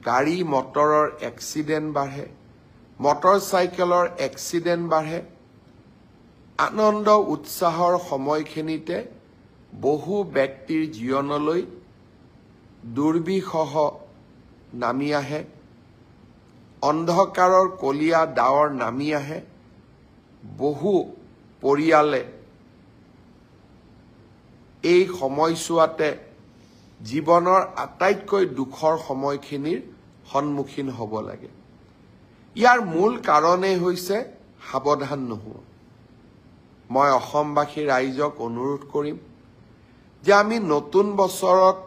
গাড়ী মটৰৰ এক্সিডেণ্ট বাঢ়ে, মটৰচাইকেলৰ এক্সিডেণ্ট বাঢ়ে। আনন্দ উৎসাহৰ সময়খিনিতে বহু ব্যক্তিৰ জীৱনলৈ দুৰ্বিষহ নামি আহে, অন্ধকাৰৰ কলীয়া ডাৱৰ নামি আহে। বহু পৰিয়ালে এই সময়ছোৱাতে জীৱনৰ আটাইতকৈ দুখৰ সময়খিনিৰ সন্মুখীন হ'ব লাগে। ইয়াৰ মূল কাৰণেই হৈছে সাৱধান নোহোৱা। মই অসমবাসী ৰাইজক অনুৰোধ কৰিম যে আমি নতুন বছৰত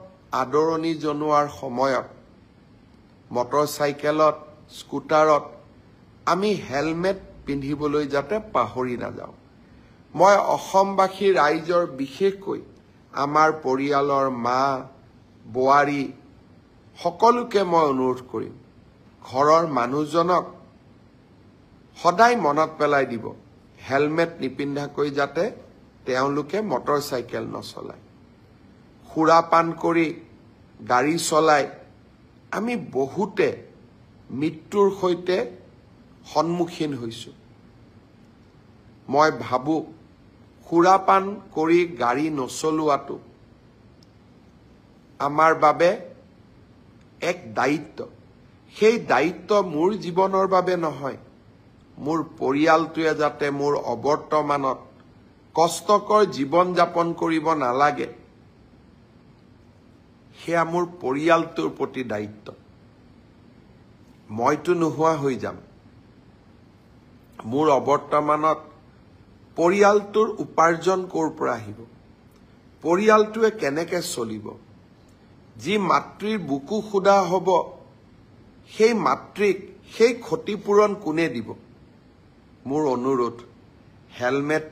আদৰণি জনোৱাৰ সময়ত মটৰচাইকেলত, স্কুটাৰত আমি হেলমেট পিন্ধিবলৈ যাতে পাহৰি নাযাওঁ। মই অসমবাসী ৰাইজৰ বিশেষকৈ আমাৰ পৰিয়ালৰ মা, বোৱাৰী সকলোকে মই অনুৰোধ কৰিম, ঘৰৰ মানুহজনক সদায় মনত পেলাই দিব, হেলমেট নিপিন্ধাকৈ যাতে তেওঁলোকে মটৰচাইকেল নচলায়। সুৰাপান কৰি গাড়ী চলাই আমি বহুতে মৃত্যুৰ সৈতে সন্মুখীন হৈছোঁ। মই ভাবোঁ সুৰাপান কৰি গাড়ী নচলোৱাটো আমাৰ বাবে এক দায়িত্ব। সেই দায়িত্ব মোৰ জীৱনৰ বাবে নহয়, মোৰ পৰিয়ালটোৱে যাতে মোৰ অবৰ্তমানত কষ্টকৰ জীৱন যাপন কৰিব নালাগে, সেয়া মোৰ পৰিয়ালটোৰ প্ৰতি দায়িত্ব। মইতো নোহোৱা হৈ যাম, মোৰ অবৰ্তমানত পৰিয়ালটোৰ উপাৰ্জন ক'ৰ পৰা আহিব, পৰিয়ালটোৱে কেনেকৈ চলিব? যি মাতৃৰ বুকু সুদা হ'ব, সেই মাতৃক সেই ক্ষতিপূৰণ কোনে দিব? মোৰ অনুৰোধ, হেলমেট